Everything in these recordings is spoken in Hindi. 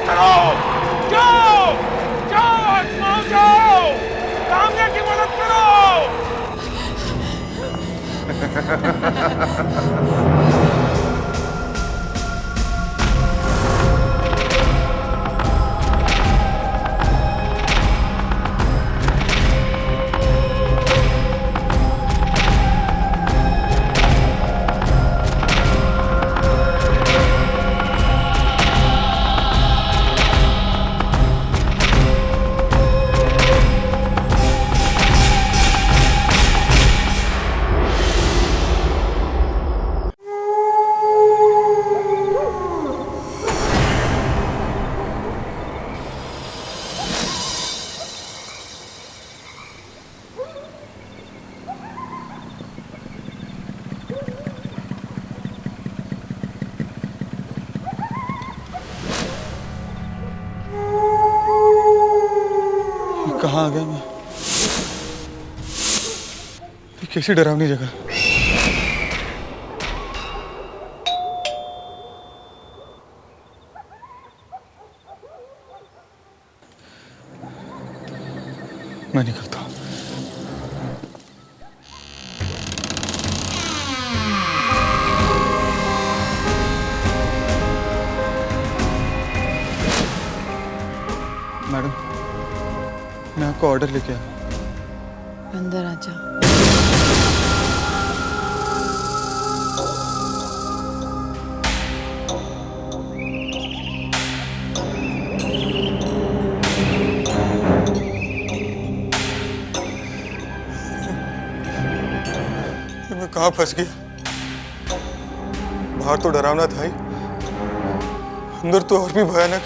करो, जाओ जाओ आत्माओं जाओ, काम्या की मदद करो। कहाँ आ गया मैं? ये कैसी डरावनी जगह। मैं निकलता हूँ। मैडम, मैं आपको ऑर्डर लेके आया। अंदर आजा। मैं कहाँ फंस गया? बाहर तो डरावना था ही, अंदर तो और भी भयानक।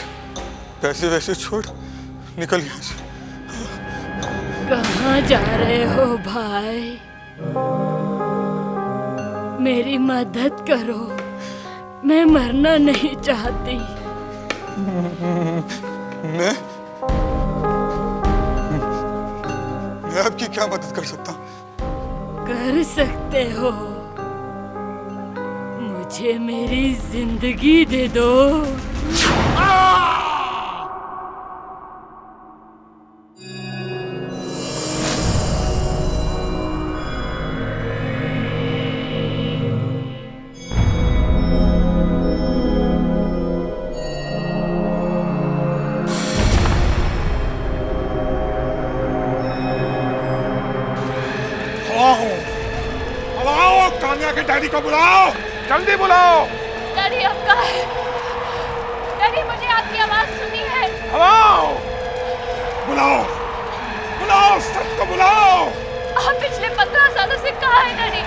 पैसे वैसे छोड़ निकल यहाँ से। कहाँ जा रहे हो भाई? मेरी मदद करो, मैं मरना नहीं चाहती। मैं आपकी क्या मदद कर सकता हूँ? कर सकते हो, मुझे मेरी जिंदगी दे दो। बुलाओ, काम्या के डैडी को बुलाओ, जल्दी बुलाओ। डैडी अब कहाँ है? डैडी मुझे आपकी आवाज सुनी है। बुलाओ बुलाओ बुलाओ, सबको बुलाओ। आप पिछले 15 सालों से कहाँ हैं डैडी?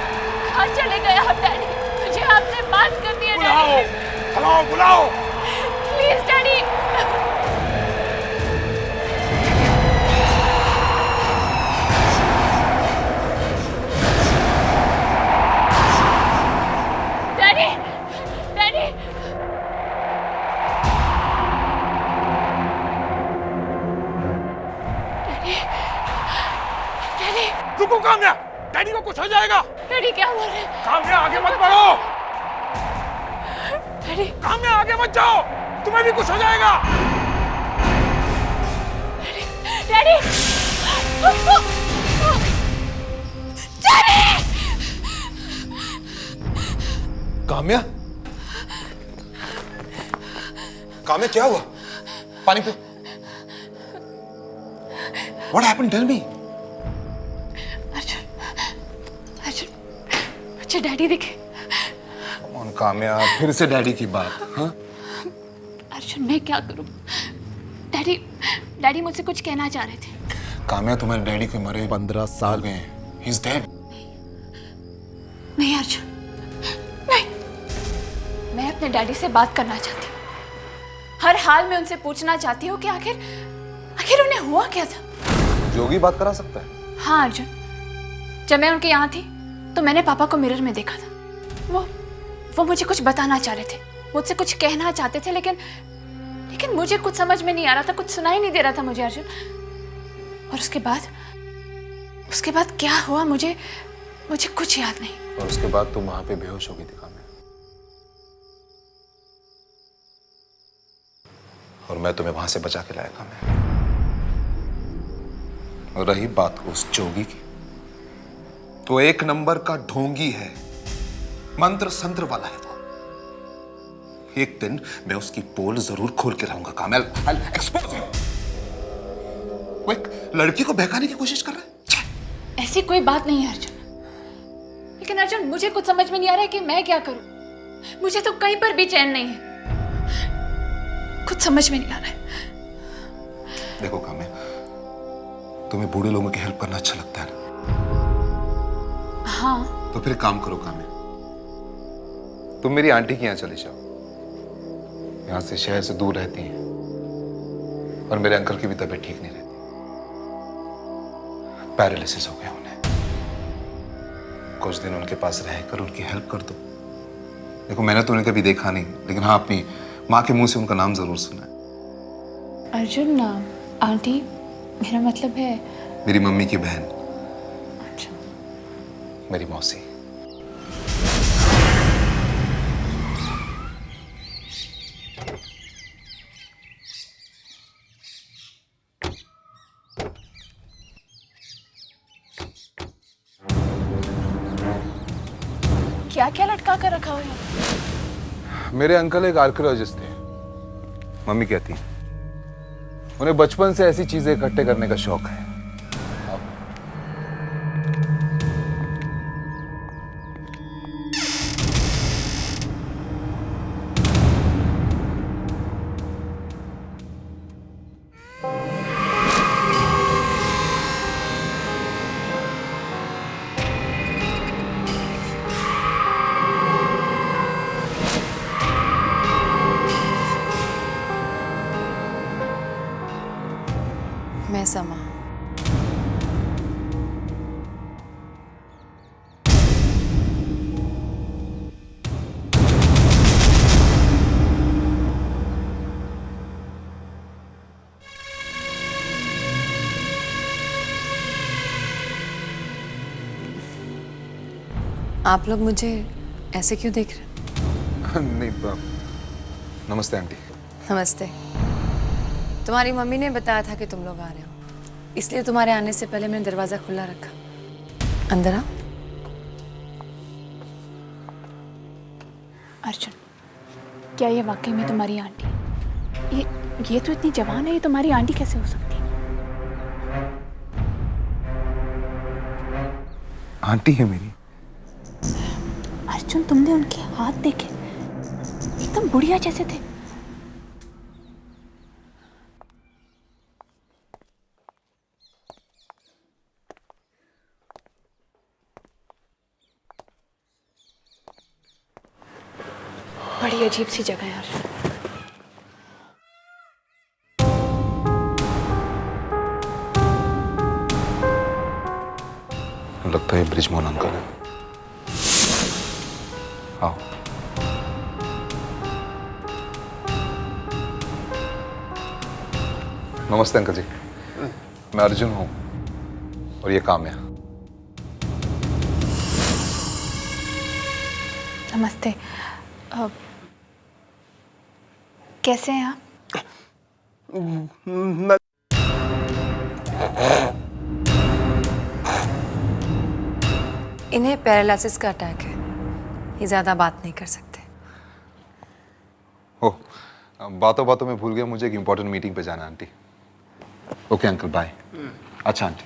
कहाँ चले गए आप डैडी? मुझे आपसे बात करनी है बुलाओ डैडी। बुलाओ बुलाओ। Please daddy. Daddy daddy daddy रुको काम्या, डैडी को कुछ हो जाएगा। डैडी क्या बोल रहे हैं? काम्या आगे मत बढ़ो। डैडी काम्या आगे मत जाओ, तुम्हें भी कुछ हो जाएगा। डैडी काम्या, काम्या क्या हुआ? पानी पे। What happened? Tell me. Arjun Arjun मुझे डैडी दिखे। कौन काम्या, फिर से डैडी की बात? हाँ? अर्जुन मैं क्या करूं? डैडी डैडी मुझसे कुछ कहना चाह रहे थे। काम्या, तुम्हारे डैडी को मरे 15 साल गए हैं। He is dead. नहीं अर्जुन नहीं, मैं अपने डैडी से बात करना चाहती हूँ। हर हाल में उनसे पूछना चाहती हूँ कि आखिर आखिर उन्हें हुआ क्या था। जोगी बात करा सकता है? हाँ अर्जुन, जब मैं उनके यहाँ थी तो मैंने पापा को मिरर में देखा था। वो मुझे कुछ बताना चाह रहे थे, मुझसे कुछ कहना चाहते थे, लेकिन मुझे कुछ समझ में नहीं आ रहा था, कुछ सुनाई नहीं दे रहा था मुझे अर्जुन। और उसके बाद क्या हुआ मुझे कुछ याद नहीं। और उसके बाद तुम वहां पे बेहोश हो गई थी काम्या। और मैं तुम्हें वहां से बचा के लाया काम्या। और रही बात उस जोगी की, तो एक नंबर का ढोंगी है, मंत्र संत्र वाला है वो। एक दिन मैं उसकी पोल जरूर खोल के रहूंगा काम्या। I'll expose him। वो एक लड़की को बहकाने की कोशिश कर रहा है। ऐसी कोई बात नहीं है अर्जुन। लेकिन अर्जुन, मुझे कुछ समझ में नहीं आ रहा है कि मैं क्या करूं। मुझे तो कहीं पर भी चैन नहीं है, कुछ समझ में नहीं आ रहा है। देखो काम्या, तुम्हें बूढ़े लोगों की हेल्प करना अच्छा लगता है ना? हाँ। तो फिर काम करो काम्या, तुम मेरी आंटी के यहाँ चले जाओ। यहां से शहर से दूर रहती हैं और मेरे अंकल की भी तबीयत ठीक नहीं रहती, पैरालिसिस हो गया उन्हें। कुछ दिन उनके पास रहकर उनकी हेल्प कर दो। देखो मैंने तो उन्हें कभी देखा नहीं, लेकिन हाँ अपनी माँ के मुंह से उनका नाम जरूर सुना है। अर्जुन, आंटी मेरा मतलब है मेरी मम्मी की बहन, अच्छा, मेरी मौसी। क्या क्या लटका कर रखा हुआ है? मेरे अंकल एक आर्कियोलॉजिस्ट थे। मम्मी कहती हैं उन्हें बचपन से ऐसी चीजें इकट्ठे करने का शौक है। मैं समा। आप लोग मुझे ऐसे क्यों देख रहे हैं? नहीं, नमस्ते आंटी। नमस्ते। तुम्हारी मम्मी ने बताया था कि तुम लोग आ रहे हो, इसलिए तुम्हारे आने से पहले मैंने दरवाजा खुला रखा। अंदर आओ। अर्जुन, क्या ये वाकई में तुम्हारी आंटी है? ये तो इतनी जवान है, ये तुम्हारी आंटी कैसे हो सकती है? आंटी है मेरी। अर्जुन, तुमने उनके हाथ देखे, एकदम बुढ़िया जैसे थे। बड़ी अजीब सी जगह है यार। लगता है ब्रिजमोहन अंकल है। आओ। नमस्ते अंकल जी, मैं अर्जुन हूं और ये काम्या। नमस्ते। कैसे हैं आप? इन्हें पैरालिसिस का अटैक है, ये ज्यादा बात नहीं कर सकते। ओह, बातों बातों में भूल गया, मुझे एक इंपॉर्टेंट मीटिंग पे जाना है आंटी। Okay uncle, bye. अच्छा आंटी।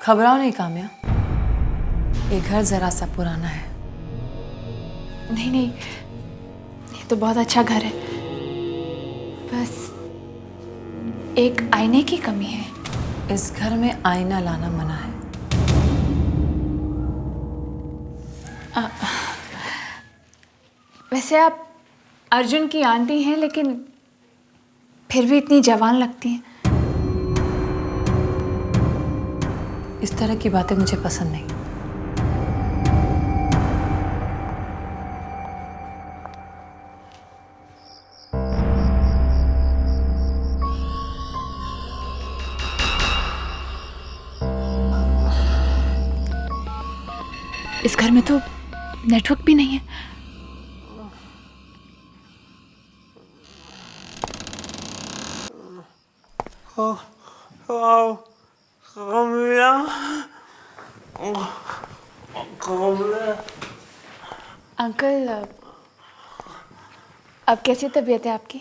घबराओ नहीं काम्या, ये घर जरा सा पुराना है। नहीं नहीं, ये तो बहुत अच्छा घर है, बस एक आईने की कमी है। इस घर में आईना लाना मना है। वैसे आप अर्जुन की आंटी हैं, लेकिन फिर भी इतनी जवान लगती हैं। इस तरह की बातें मुझे पसंद नहीं। इस घर में तो नेटवर्क भी नहीं है। अंकल, अब कैसी तबीयत है आपकी?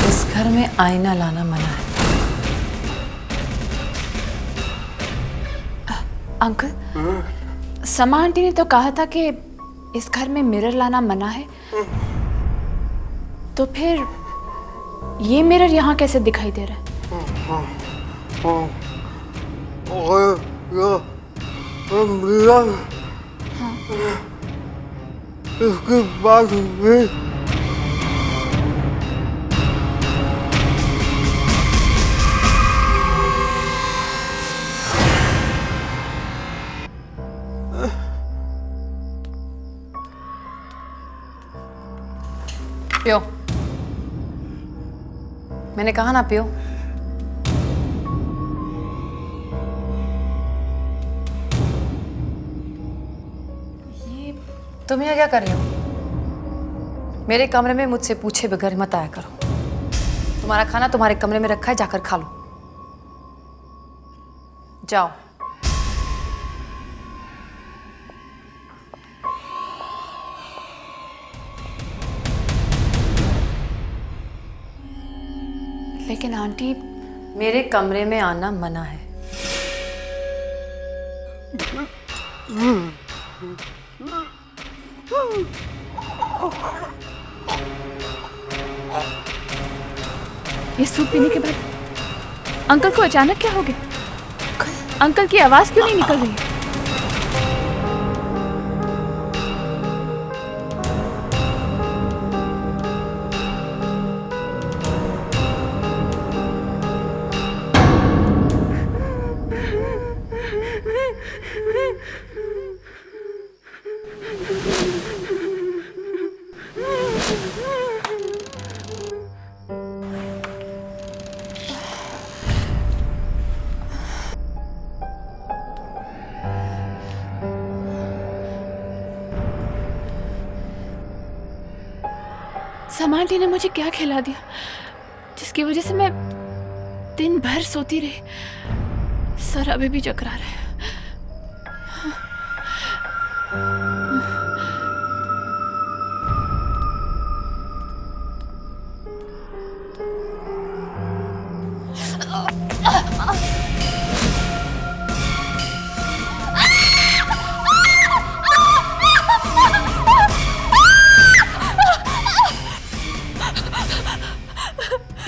इस घर में आईना लाना मना है। अंकल, समा आंटी ने तो कहा था कि इस घर में मिरर लाना मना है, तो फिर ये मिरर यहाँ कैसे दिखाई दे रहा है? इसके बाद भी पियो। मैंने कहा ना पियो। तुम यहाँ क्या कर रही हो? मेरे कमरे में मुझसे पूछे बगैर मत आया करो। तुम्हारा खाना तुम्हारे कमरे में रखा है, जाकर खा लो। जाओ। लेकिन आंटी, मेरे कमरे में आना मना है। ये सूप पीने के बाद अंकल को अचानक क्या हो गया? अंकल की आवाज क्यों नहीं निकल रही है? समा आंटी ने मुझे क्या खिला दिया जिसकी वजह से मैं दिन भर सोती रही? सर अभी भी चकरा रहा है।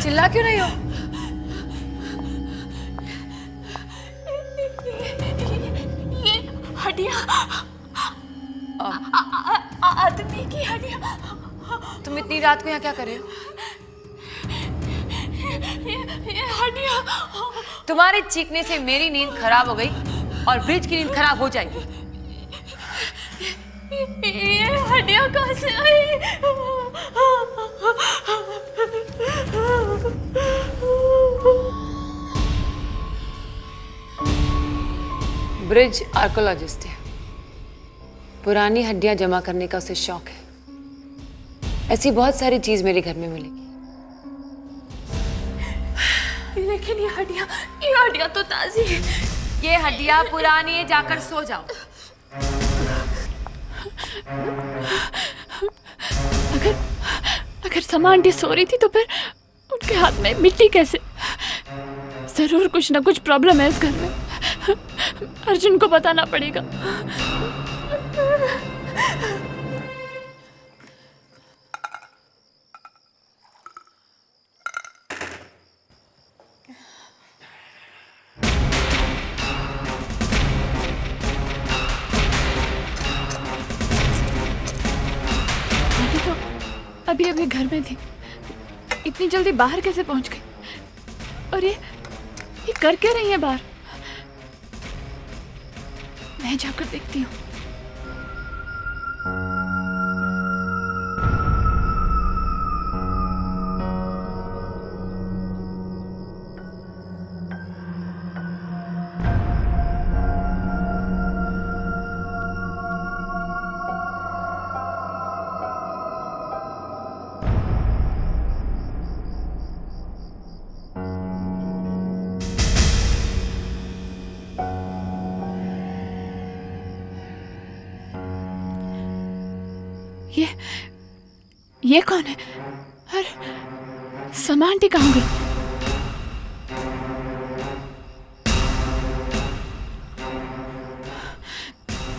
चिल्ला क्यों नहीं हो? ये हड्डियां, आदमी की हड्डियां। तुम इतनी रात को यहाँ क्या कर रहे हो? ये हड्डियां। तुम्हारे चीखने से मेरी नींद खराब हो गई और ब्रिज की नींद खराब हो जाएगी। ये हड्डियां कहाँ से आई? ब्रिज आर्कोलॉजिस्ट है। पुरानी हड्डियां जमा करने का उसे शौक है। ऐसी बहुत सारी चीज मेरे घर में मिलेगी। लेकिन ये हड्डियां तो ताजी है। ये हड्डियां पुरानी है, जाकर सो जाओ। अगर समा आंटी सो रही थी तो फिर उनके हाथ में मिट्टी कैसे? जरूर कुछ ना कुछ प्रॉब्लम है इस घर में। अर्जुन को बताना पड़ेगा। आंटी तो अभी अभी घर में थी, इतनी जल्दी बाहर कैसे पहुंच गई? और ये कर क्या रही है बाहर? मैं जाकर देखती हूँ। ये कौन है? और समा आंटी कहाँ गई?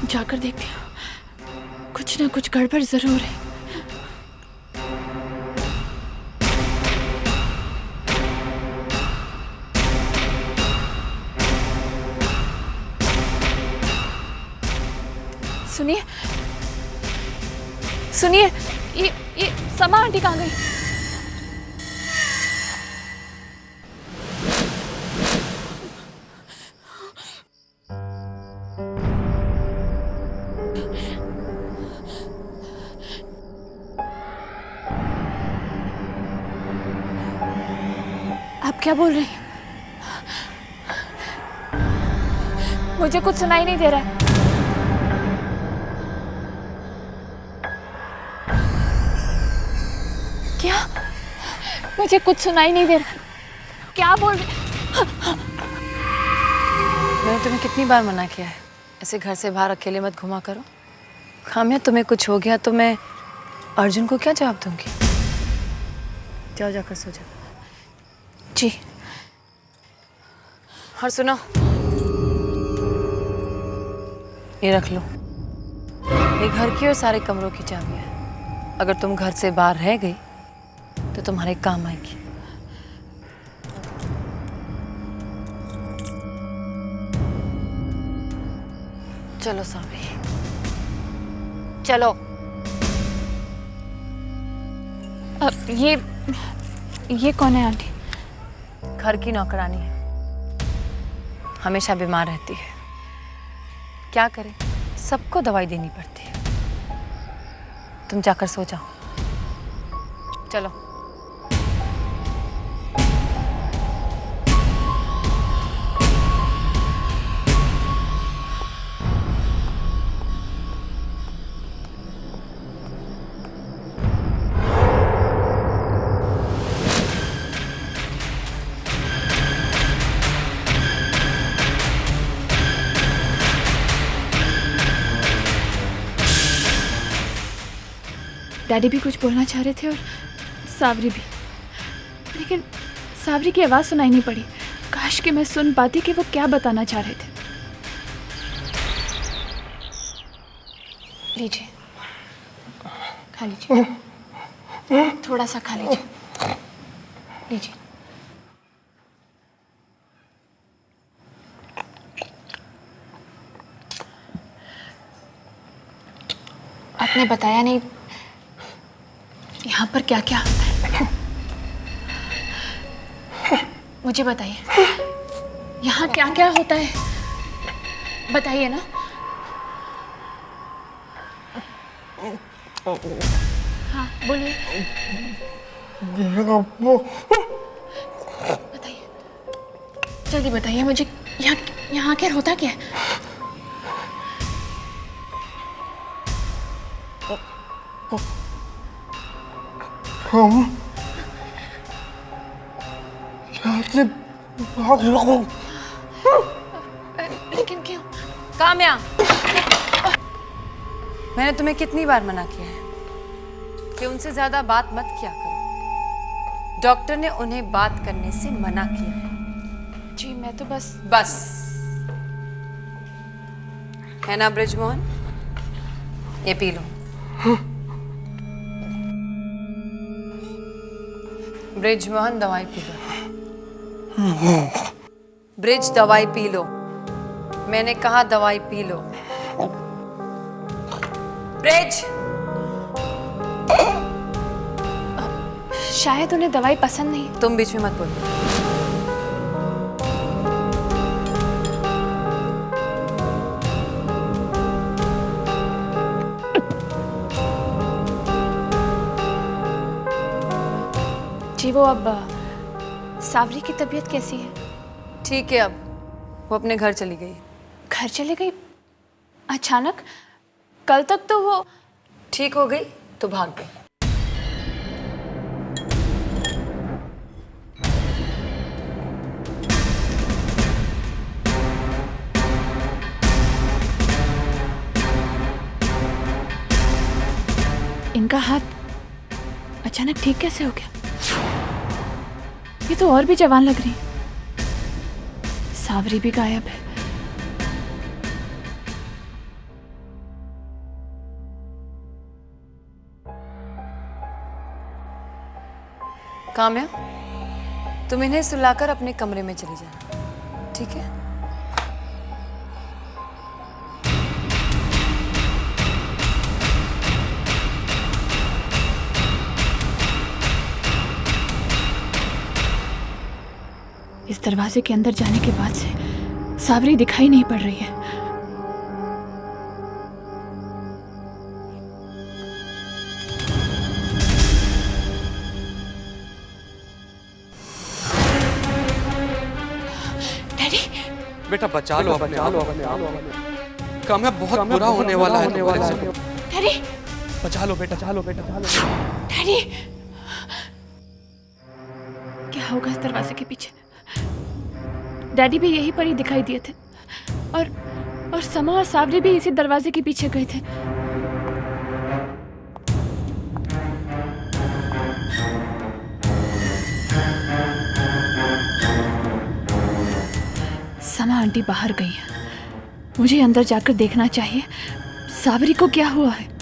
जाकर देखती हूँ, कुछ ना कुछ गड़बड़ जरूर है। सुनिए सुनिए, ये समा आंटी कहाँ गई? आप क्या बोल रही हैं? मुझे कुछ सुनाई नहीं दे रहा है। क्या? मुझे कुछ सुनाई नहीं दे रहा। क्या बोल रहे? मैंने तुम्हें कितनी बार मना किया है ऐसे घर से बाहर अकेले मत घुमा करो। खामिया तुम्हें कुछ हो गया तो मैं अर्जुन को क्या जवाब दूंगी? जाओ जाकर सो जाओ। जी। और सुनो, ये रख लो, ये घर की और सारे कमरों की चाबी है। अगर तुम घर से बाहर रह गई तो तुम्हारे काम आएगी। चलो साबी, चलो। अब ये कौन है आंटी? घर की नौकरानी है, हमेशा बीमार रहती है। क्या करे, सबको दवाई देनी पड़ती है। तुम जाकर सो जाओ, चलो। डैडी भी कुछ बोलना चाह रहे थे और सावरी भी, लेकिन सावरी की आवाज़ सुनाई नहीं पड़ी। काश कि मैं सुन पाती कि वो क्या बताना चाह रहे थे। लीजिए, खा लीजिए, थोड़ा सा खा लीजिए। लीजिए। आपने बताया नहीं यहाँ पर क्या क्या होता है। मुझे बताइए, यहाँ क्या क्या होता है, बताइए ना। हाँ बोलिए, बताइए, जल्दी बताइए मुझे। यहाँ आखिर होता क्या है? हम यहाँ से भाग रहा। लेकिन क्यों? काम्या, मैंने तुम्हें कितनी बार मना किया है कि उनसे ज्यादा बात मत किया करो। डॉक्टर ने उन्हें बात करने से मना किया है। जी मैं तो बस है ना ब्रिजमोहन, ये पी लो। ब्रिजमोहन दवाई पी लो। ब्रिज दवाई पी लो, मैंने कहा दवाई पी लो। ब्रिज, शायद उन्हें दवाई पसंद नहीं। तुम बीच में मत बोलो। जी वो अब सावरी की तबीयत कैसी है? ठीक है, अब वो अपने घर चली गई। घर चली गई अचानक? कल तक तो वो ठीक हो गई तो भाग गई। इनका हाथ अचानक ठीक कैसे हो गया? ये तो और भी जवान लग रही है। सावरी भी गायब है। काम्या, तुम इन्हें सुलाकर अपने कमरे में चली जाना, ठीक है? इस दरवाजे के अंदर जाने के बाद से सावरी दिखाई नहीं पड़ रही है। डैडी, बेटा बचा लो अपने आप। काम्या, बहुत बुरा होने वाला है तुम्हारे साथ। डैडी, बचा लो बेटा, डैडी, क्या होगा इस दरवाजे के पीछे? डैडी भी यहीं पर ही दिखाई दिए थे और समा और सावरी भी इसी दरवाजे के पीछे गए थे। समा आंटी बाहर गई हैं। मुझे अंदर जाकर देखना चाहिए सावरी को क्या हुआ है।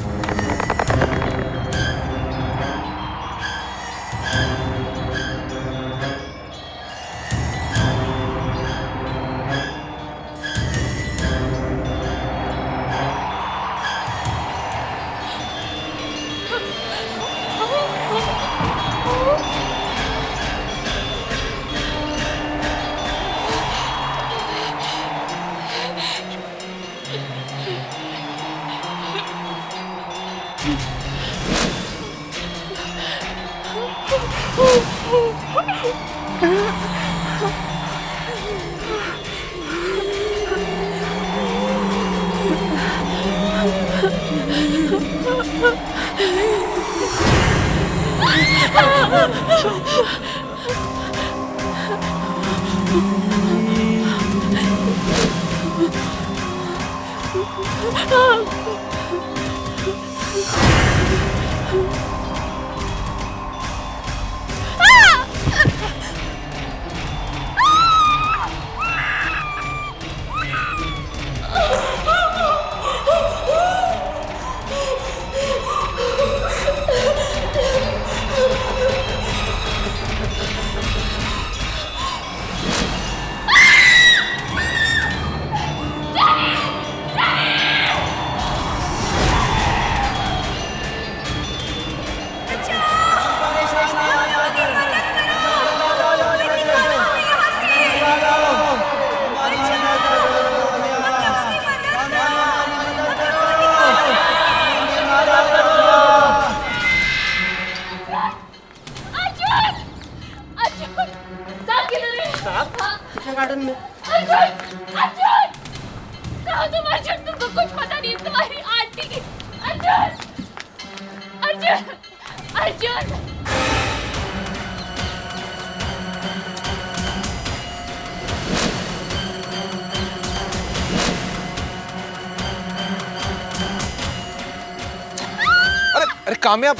अरे कामयाब,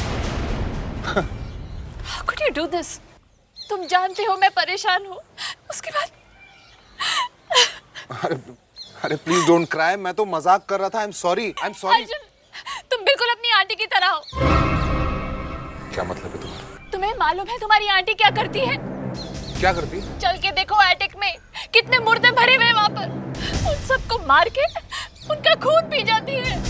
How could you do this? तुम जानते हो मैं परेशान हूँ। उसके बाद अरे प्लीज डोंट क्राई, मैं तो मजाक कर रहा था। I am sorry. अर्जुन, तुम बिल्कुल अपनी आंटी की तरह हो। क्या मतलब है तुम्हारा? तुम्हें मालूम है तुम्हारी आंटी क्या करती है? क्या करती? चल के देखो एटिक में कितने मुर्दे भरे हुए वहां पर। उन सबको मार के उनका खून पी जाती है।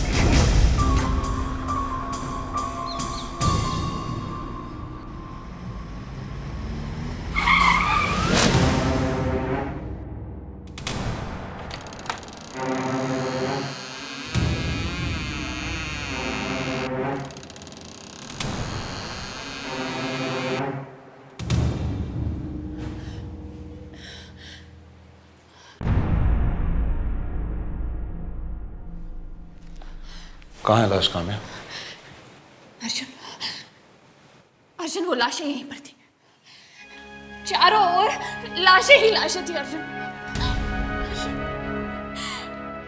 कहाँ है लाश कामयाब? अर्जुन, अर्जुन वो लाशें यहीं पर थी। चारों ओर लाशें ही लाशें थी। अर्जुन,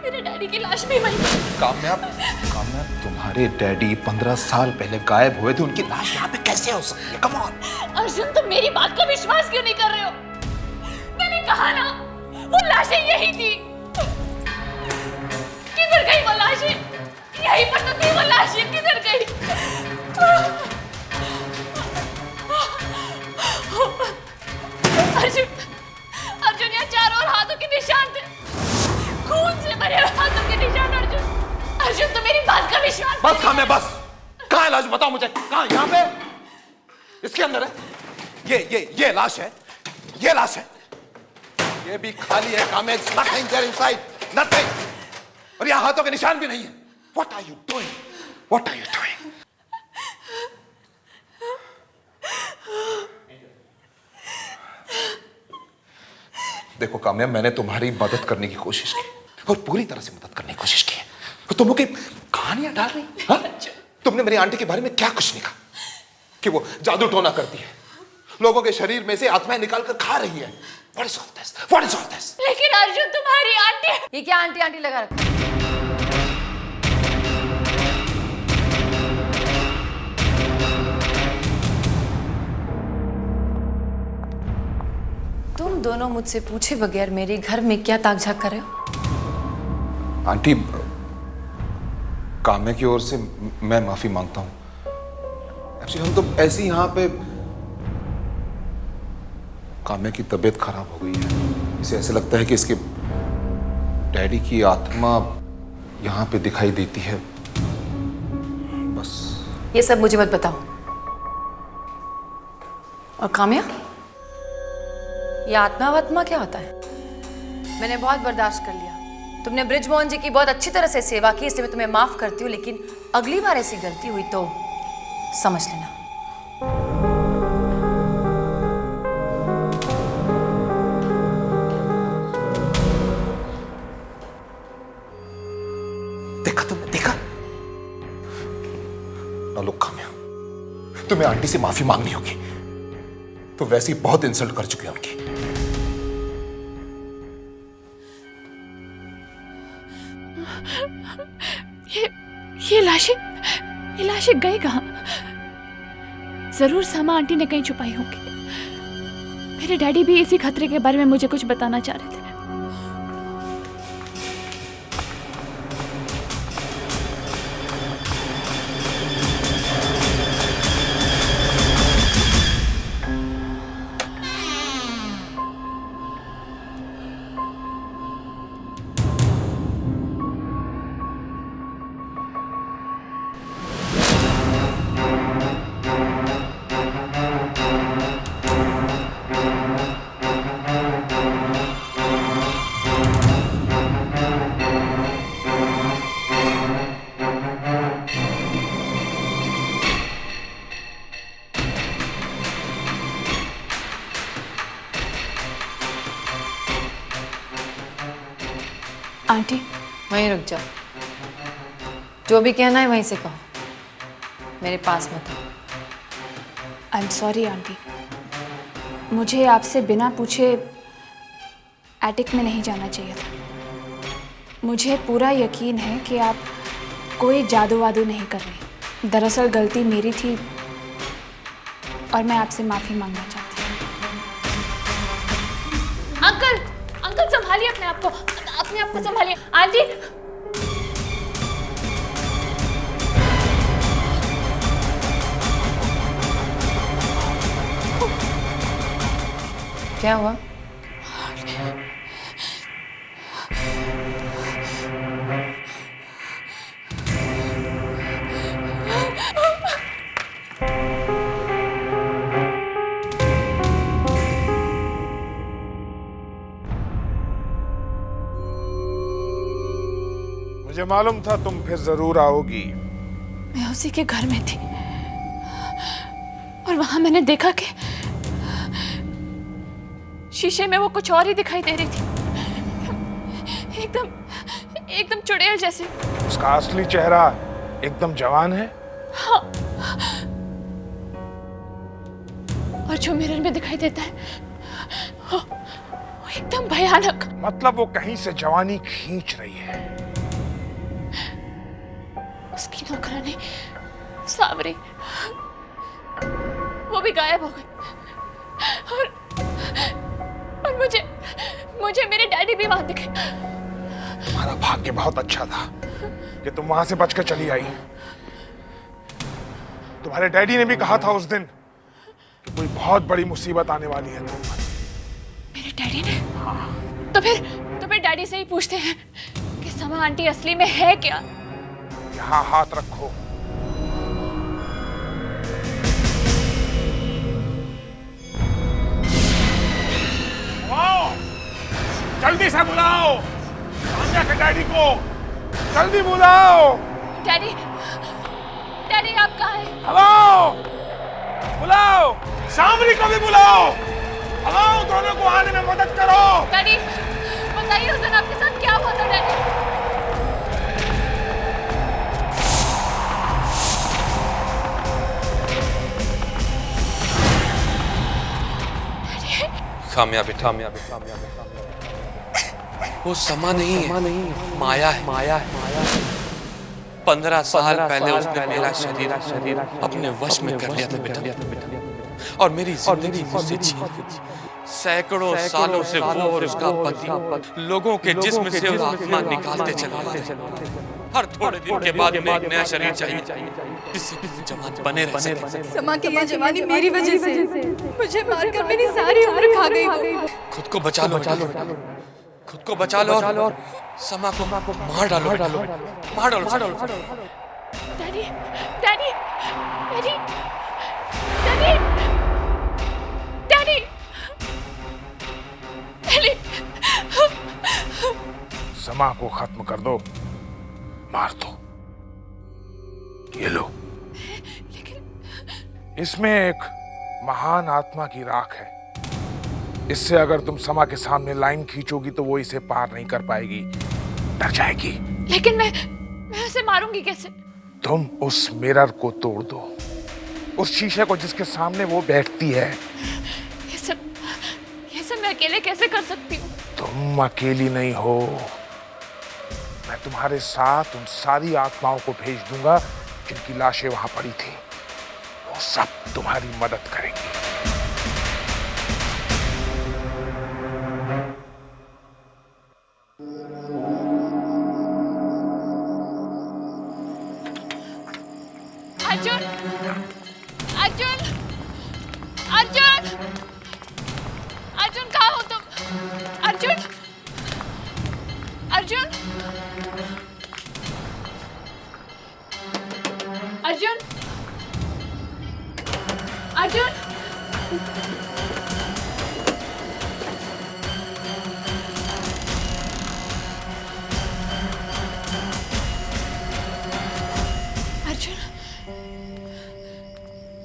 मेरे डैडी की लाश भी वहीं पर। कामयाब, तुम्हारी तुम्हारे डैडी 15 साल पहले गायब हुए थे, उनकी लाश यहाँ पे कैसे हो सकती है? Come on. अर्जुन, तुम मेरी बात का विश्वास क्यों नहीं कर रहे हो? मैंने कहा ना, वो लाशें यही थी। किधर गई वो लाशें? यहीं पर तो थी वो लाशें, किधर गई? अर्जुन, अर्जुन, यहाँ चारों ओर हाथों के निशान थे, खून से भरे हुए हाथों के निशान। अर्जुन, अर्जुन, तुम मेरी बात का विश्वास। बस काम है, बस। कहाँ है लाश? बताओ मुझे, कहाँ? यहाँ पे? इसके अंदर है? ये लाश है, ये लाश है। ये भी खाली है काम है। Nothing there inside, nothing। और यहाँ हाथों के निशान भी नहीं है। What are you doing? What are you doing? देखो काम्या, मैंने तुम्हारी मदद करने की कोशिश की और पूरी तरह से मदद करने की कोशिश की है। तो तुम लोग कहानियां डाल रही, हाँ? तुमने मेरी आंटी के बारे में क्या कुछ नहीं कहा कि वो जादू टोना करती है, लोगों के शरीर में से आत्माएं निकाल कर खा रही है। What is all this? What is all this? लेकिन अर्जुन, तुम्हारी आंटी। ये क्या आंटी आंटी लगा रखा? तुम दोनों मुझसे पूछे बगैर मेरे घर में क्या ताक झाक कर रहे हो? आंटी, काम्या की ओर से मैं माफी मांगता हूं। एक्चुअली हम तो ऐसे ही यहाँ पे, काम्या की तबीयत खराब हो गई है, इसे ऐसे लगता है कि इसके डैडी की आत्मा यहाँ पे दिखाई देती है, बस। ये सब मुझे मत बताओ। और काम्या, ये आत्मा वात्मा क्या होता है? मैंने बहुत बर्दाश्त कर लिया। तुमने बृजमोहन जी की बहुत अच्छी तरह से सेवा की, इसलिए मैं तुम्हें माफ करती हूँ, लेकिन अगली बार ऐसी गलती हुई तो समझ लेना। देखा तुमने, देखा? ना लो काम्या, तुम्हें आंटी से माफी मांगनी होगी। तो वैसे ही बहुत इंसल्ट कर चुके हैं उनकी। ये लाशें गई कहाँ? जरूर सामा आंटी ने कहीं छुपाई होंगी। मेरे डैडी भी इसी खतरे के बारे में मुझे कुछ बताना चाह रहे थे। आंटी, वहीं रुक जाओ। जो भी कहना है वहीं से कहो, मेरे पास मत आओ। आई एम सॉरी आंटी, मुझे आपसे बिना पूछे एटिक में नहीं जाना चाहिए था। मुझे पूरा यकीन है कि आप कोई जादू वादू नहीं कर रही। दरअसल गलती मेरी थी और मैं आपसे माफ़ी मांगना चाहती हूँ। अंकल, अंकल संभालिए अपने आप को, अपने आप को संभालिए। आंटी, क्या हुआ? मुझे मालूम था तुम फिर जरूर आओगी। मैं उसी के घर में थी और वहां मैंने देखा कि शीशे में वो कुछ और ही दिखाई दे रही थी, एकदम चुड़ैल जैसे। उसका असली चेहरा एकदम जवान है। हाँ। और जो मिरर में दिखाई देता है वो एकदम भयानक। मतलब वो कहीं से जवानी खींच रही है। उसकी नौकरानी सावरी वो भी गायब हो गई और मुझे मेरे डैडी भी वहां दिखे। तुम्हारा भाग्य बहुत अच्छा था कि तुम वहां से बचकर चली आई। तुम्हारे डैडी ने भी कहा था उस दिन कि कोई बहुत बड़ी मुसीबत आने वाली है तुम पर। मेरे डैडी ने? तो फिर डैडी से ही पूछते हैं कि समा आंटी असली में है क्या? यहाँ हाथ रखो। जल्दी से बुलाओ सान्या के डैडी को, जल्दी बुलाओ। डैडी आप कहाँ हैं? हेलो, बुलाओ सावरी को भी बुलाओ। हेलो, दोनों को आने में मदद करो। डैडी बताइए उस दिन आपके साथ क्या हुआ था डैडी? कामयाबी वो समा नहीं है, माया है। 15 साल पहले उसने मेरा शरीर अपने वश में कर लिया था बेटा, और मेरी जिंदगी मुझसे छीन ली। सैकड़ों सालों से वो और उसका पति लोगों के जिस्म से आत्मा निकालते चले। हर थोड़े दिन के बाद में एक नया शरीर चाहिए जिससे जवान बने रह सके। समा की ये जवानी मेरी वजह से, मुझे मारकर मेरी सारी उम्र खा गई वो। खुद को बचा लो, खुद को बचा लो और समा को मार डालो, मार डालो। Daddy daddy daddy daddy daddy daddy समा को खत्म कर दो, मार दो। ये लो, इसमें एक महान आत्मा की राख है। इससे अगर तुम समा के सामने लाइन खींचोगी तो वो इसे पार नहीं कर पाएगी, डर जाएगी। लेकिन मैं उसे मारूंगी कैसे? तुम उस मिरर को तोड़ दो, उस शीशे को जिसके सामने वो बैठती है। ये सब मैं अकेले कैसे कर सकती हूँ? तुम अकेली नहीं हो, मैं तुम्हारे साथ उन सारी आत्माओं को भेज दूंगा जिनकी लाशें वहां पड़ी थी। वो सब तुम्हारी मदद करेंगी। अर्जुन अर्जुन अर्जुन अर्जुन कहाँ हो तुम? अर्जुन अर्जुन अर्जुन अर्जुन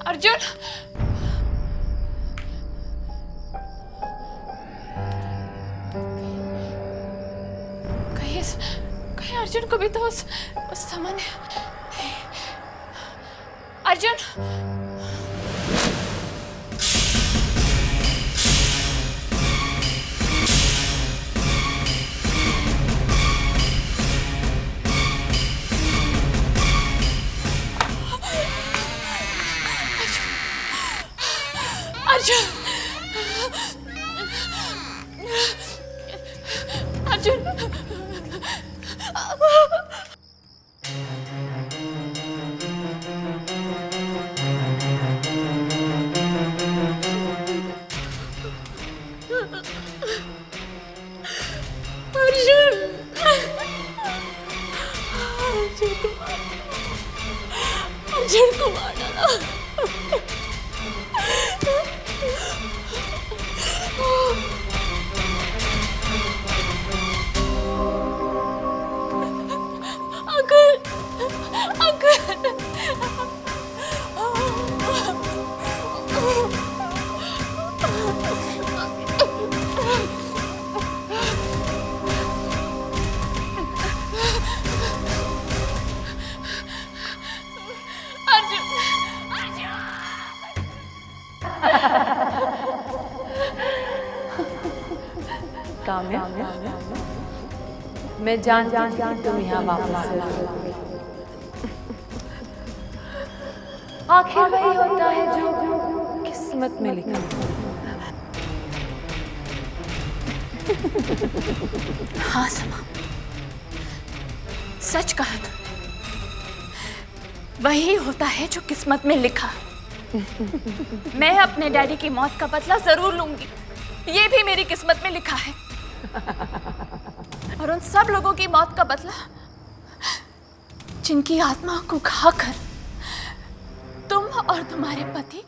अर्जुन कहीं अर्जुन को भी तो उस सामान्य अर्जुन अर्जुन अर्जुन को मार डाला। काम्या, मैं जानती थी कि तुम यहाँ वापस आओगे। आखिर वही होता है जो किस्मत में लिखा है। हाँ समा, सच कहा तुमने। वही होता है जो किस्मत में लिखा है। मैं अपने डैडी की मौत का बदला जरूर लूंगी, ये भी मेरी किस्मत में लिखा है। और उन सब लोगों की मौत का बदला जिनकी आत्मा को खाकर तुम और तुम्हारे पति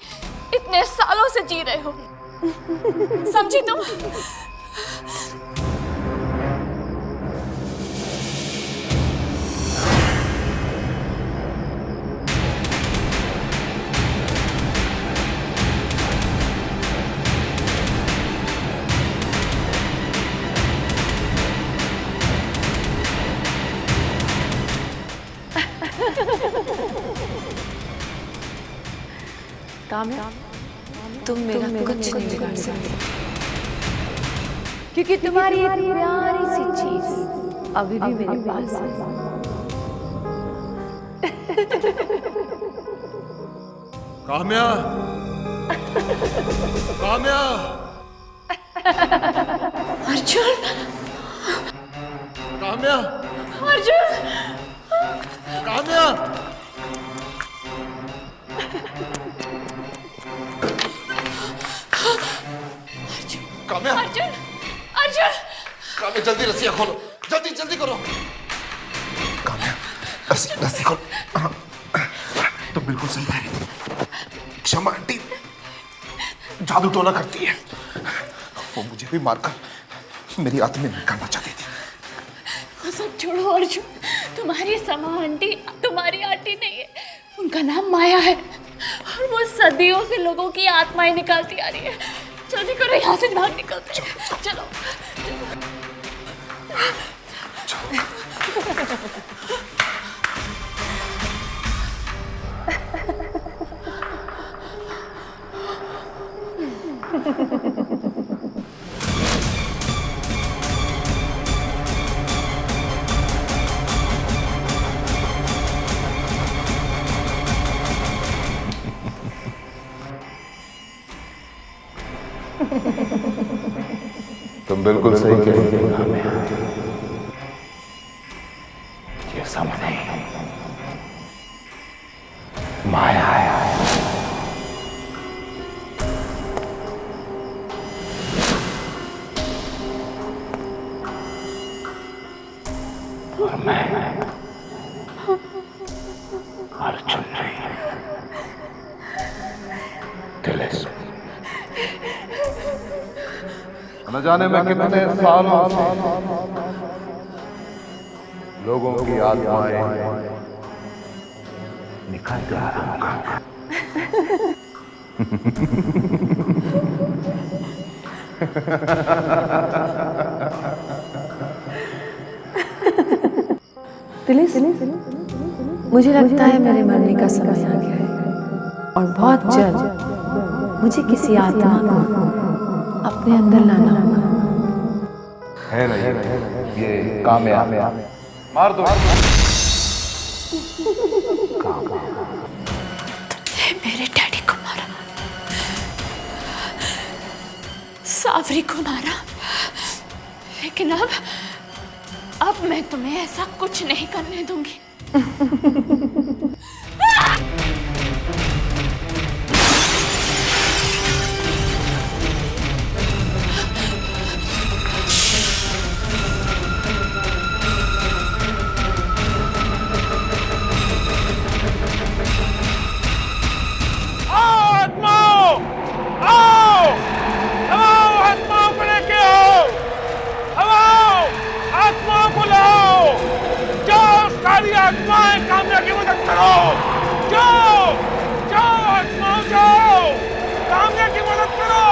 इतने सालों से जी रहे हो। समझी तुम? काम्या, तुम मेरा कुछ नहीं बिगाड़ सकते, क्योंकि तुम्हारी ये प्यारी सी चीज अभी भी मेरे पास है। काम्या, काम्या, अर्जुन, काम्या, अर्जुन, काम्या। काम्या, अर्जुन, अर्जुन, काम्या जल्दी रस्सियां खोलो, जल्दी जल्दी करो। काम्या, रस्सी खोल। तुम बिल्कुल सही कह रही थी। क्षमा आंटी जादू टोना करती है। वो मुझे भी मारकर मेरी आत्मा में निकालना चाहती थी। वो सब छोड़ो अर्जुन, तुम्हारी समा आंटी तुम्हारी आंटी नहीं है, उनका नाम माया है और वो सदियों से लोगों की आत्माएं निकालती आ रही है। जल्दी करो, यहाँ से बाहर निकलते हैं। चलो, तुम बिल्कुल सही कह रही हो। ये सामने माया है। और मैं अर्जुन नहीं, तिलिस्म। न जाने मैं कितने सालों से लोगों की आत्माएं निकालते आ रहा हूं। मुझे लगता है मेरे मरने का समय आ गया है और बहुत जल्द मुझे किसी आत्मा को अपने अंदर लाना होगा। है ना ये काम्या, मार दो। मेरे डैडी को मारा, सावरी को मारा, लेकिन अब मैं तुम्हें ऐसा कुछ नहीं करने दूंगी। आत्माएं काम्या की मदद करो। जाओ जाओ आत्माओं, जाओ काम्या की मदद करो।